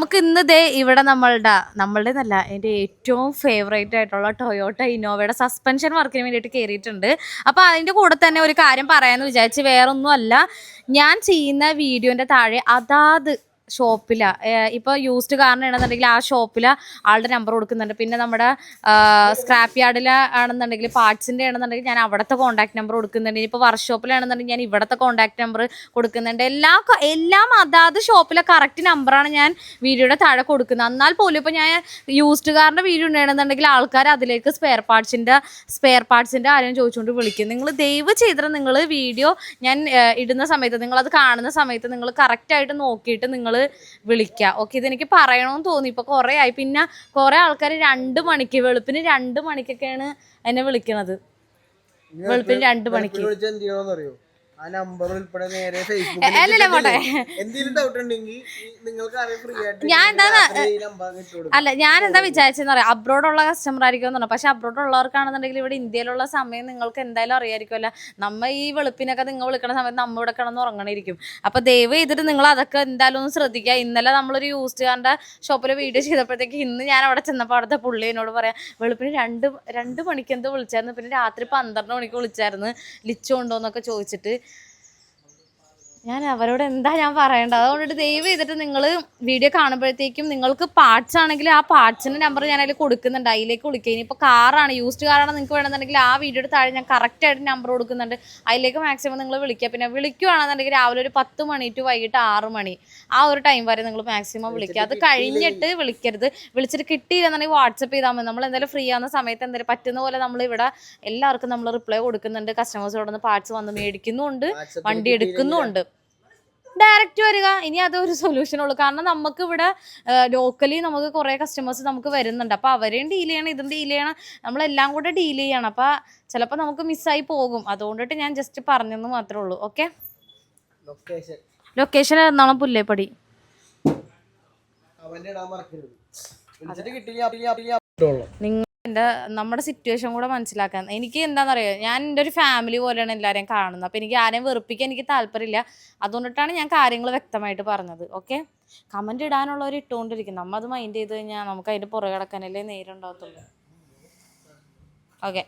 നമുക്ക് ഇന്ന് ദേ ഇവിടെ നമ്മളുടെ എന്നല്ല എൻ്റെ ഏറ്റവും ഫേവറേറ്റ് ആയിട്ടുള്ള ടൊയോട്ട ഇന്നോവയുടെ സസ്പെൻഷൻ വർക്കിന് വേണ്ടിയിട്ട് കയറിയിട്ടുണ്ട്. അപ്പോൾ അതിൻ്റെ കൂടെ തന്നെ ഒരു കാര്യം പറയാമെന്ന് വിചാരിച്ച്, വേറൊന്നും അല്ല, ഞാൻ ചെയ്യുന്ന വീഡിയോൻ്റെ താഴെ അതാത് ഷോപ്പിലാണ്, ഇപ്പോൾ യൂസ്ഡ് കാറിനാണെന്നുണ്ടെങ്കിൽ ആ ഷോപ്പിൽ ആളുടെ നമ്പർ കൊടുക്കുന്നുണ്ട്. പിന്നെ നമ്മുടെ സ്ക്രാപ്പ് യാർഡിൽ ആണെന്നുണ്ടെങ്കിൽ പാർട്സിൻ്റെ ആണെന്നുണ്ടെങ്കിൽ ഞാൻ അവിടുത്തെ കോൺടാക്ട് നമ്പർ കൊടുക്കുന്നുണ്ട്. ഇനിയിപ്പോൾ വർക്ക്ഷോപ്പിലാണെന്നുണ്ടെങ്കിൽ ഞാൻ ഇവിടുത്തെ കോൺടാക്ട് നമ്പർ കൊടുക്കുന്നുണ്ട്. എല്ലാം അതാത് ഷോപ്പിലെ കറക്റ്റ് നമ്പറാണ് ഞാൻ വീഡിയോയുടെ താഴെ കൊടുക്കുന്നത്. എന്നാൽ പോലും ഇപ്പോൾ ഞാൻ യൂസ്ഡ് കാറിൻ്റെ വീഡിയോ ഉണ്ടാണെന്നുണ്ടെങ്കിൽ ആൾക്കാർ അതിലേക്ക് സ്പെയർ പാർട്സിൻ്റെ ആരും ചോദിച്ചുകൊണ്ട് വിളിക്കും. നിങ്ങൾ ദയവ് ചെയ്തിട്ട് നിങ്ങൾ വീഡിയോ ഞാൻ ഇടുന്ന സമയത്ത്, നിങ്ങളത് കാണുന്ന സമയത്ത് നിങ്ങൾ കറക്റ്റായിട്ട് നോക്കിയിട്ട് നിങ്ങൾ വിളിക്കുക. ഓക്കെ, ഇതെനിക്ക് പറയണമെന്ന് തോന്നി. ഇപ്പോൾ കുറേ ആയി. പിന്നെ കുറേ ആൾക്കാർ 2 മണിക്ക്, വെളുപ്പിന് 2 മണിക്കൊക്കെയാണ് എന്നെ വിളിക്കണത്. വെളുപ്പിന് 2 മണിക്ക്. അല്ലല്ല പോട്ടെ, ഞാൻ എന്താ വിചാരിച്ചെന്ന് പറയാം, അബ്രോഡുള്ള കസ്റ്റമർ ആയിരിക്കും എന്ന് പറഞ്ഞു. പക്ഷെ അബ്രോഡുള്ളവർക്കാണെന്നുണ്ടെങ്കിൽ ഇവിടെ ഇന്ത്യയിലുള്ള സമയം നിങ്ങൾക്ക് എന്തായാലും അറിയാമായിരിക്കുമല്ലോ. നമ്മ ഈ വെളുപ്പിനൊക്കെ നിങ്ങൾ വിളിക്കുന്ന സമയത്ത് നമ്മ ഇവിടെ കിടന്ന് ഉറങ്ങണിരിക്കും. അപ്പോൾ ദയവ് ചെയ്തിട്ട് നിങ്ങൾ അതൊക്കെ എന്തായാലും ഒന്ന് ശ്രദ്ധിക്കുക. ഇന്നലെ നമ്മളൊരു യൂസ്ഡ് കാറിൻ്റെ ഷോപ്പിൽ വീഡിയോ ചെയ്തപ്പോഴത്തേക്ക് ഇന്ന് ഞാൻ അവിടെ ചെന്നപ്പോൾ അവിടുത്തെ പുള്ളി എന്നോട് പറയാം, വെളുപ്പിന് 2 മണിക്ക് എന്തോ വിളിച്ചായിരുന്നു, പിന്നെ രാത്രി 12 മണിക്ക് വിളിച്ചായിരുന്നു ലിച്ചു ഉണ്ടോ എന്നൊക്കെ ചോദിച്ചിട്ട്. ഞാൻ അവരോട് എന്താ ഞാൻ പറയേണ്ടത്? അതുകൊണ്ടിട്ട് ദയവ് ചെയ്തിട്ട് നിങ്ങൾ വീഡിയോ കാണുമ്പോഴത്തേക്കും നിങ്ങൾക്ക് പാർട്സ് ആണെങ്കിൽ ആ പാർട്സിൻ്റെ നമ്പർ ഞാൻ അതിൽ കൊടുക്കുന്നുണ്ട്, അതിലേക്ക് വിളിക്കുക. ഇനിയിപ്പോൾ കാറാണ്, യൂസ്ഡ് കാറാണ് നിങ്ങൾക്ക് വേണമെന്നുണ്ടെങ്കിൽ ആ വീഡിയോയുടെ താഴെ ഞാൻ കറക്റ്റായിട്ട് നമ്പർ കൊടുക്കുന്നുണ്ട്, അതിലേക്ക് മാക്സിമം നിങ്ങൾ വിളിക്കുക. പിന്നെ വിളിക്കുകയാണെന്നുണ്ടെങ്കിൽ രാവിലെ ഒരു 10 മണി ടു വൈകിട്ട് 6 മണി ആ ഒരു ടൈം വരെ നിങ്ങൾ മാക്സിമം വിളിക്കുക. അത് കഴിഞ്ഞിട്ട് വിളിക്കരുത്. വിളിച്ചിട്ട് കിട്ടിയില്ലെന്നുണ്ടെങ്കിൽ വാട്സപ്പ് ചെയ്താൽ മതി. നമ്മൾ എന്തായാലും ഫ്രീ ആവുന്ന സമയത്ത് എന്തായാലും പറ്റുന്ന പോലെ നമ്മളിവിടെ എല്ലാവർക്കും നമ്മൾ റിപ്ലൈ കൊടുക്കുന്നുണ്ട്. കസ്റ്റമേഴ്സോട് നിന്ന് പാർട്സ് വന്ന് മേടിക്കുന്നുണ്ട്, വണ്ടി എടുക്കുന്നുമുണ്ട്. ഡയറക്റ്റ് വരിക, ഇനി അതൊരു സൊല്യൂഷനുള്ളൂ. കാരണം നമുക്ക് ഇവിടെ ലോക്കലി നമുക്ക് കുറേ കസ്റ്റമേഴ്സ് നമുക്ക് വരുന്നുണ്ട്. അപ്പോൾ അവരെയും ഡീൽ ചെയ്യണം, ഇതും ഡീൽ ചെയ്യണം, നമ്മളെല്ലാം കൂടെ ഡീൽ ചെയ്യണം. അപ്പോൾ ചിലപ്പോൾ നമുക്ക് മിസ്സായി പോകും. അതുകൊണ്ടിട്ട് ഞാൻ ജസ്റ്റ് പറഞ്ഞെന്ന് മാത്രമേ ഉള്ളൂ. Okay, location Ernakulam Pullepady. നിങ്ങൾ നമ്മുടെ സിറ്റുവേഷൻ കൂടെ മനസ്സിലാക്കാൻ, എനിക്ക് എന്താണെന്നറിയാം, ഞാൻ എൻ്റെ ഒരു ഫാമിലി പോലെയാണ് എല്ലാവരെയും കാണുന്നത്. അപ്പോൾ എനിക്ക് ആരെയും വെറുപ്പിക്കാൻ എനിക്ക് താല്പര്യമില്ല. അതുകൊണ്ടിട്ടാണ് ഞാൻ കാര്യങ്ങൾ വ്യക്തമായിട്ട് പറഞ്ഞത്. ഓക്കെ, കമൻറ്റ് ഇടാനുള്ളവർ ഇട്ടുകൊണ്ടിരിക്കും, നമ്മൾ അത് മൈൻഡ് ചെയ്ത് കഴിഞ്ഞാൽ നമുക്ക് അതിൻ്റെ പുറകെ കിടക്കാനല്ലേ നേരം ഉണ്ടാകത്തുള്ളൂ. ഓക്കെ.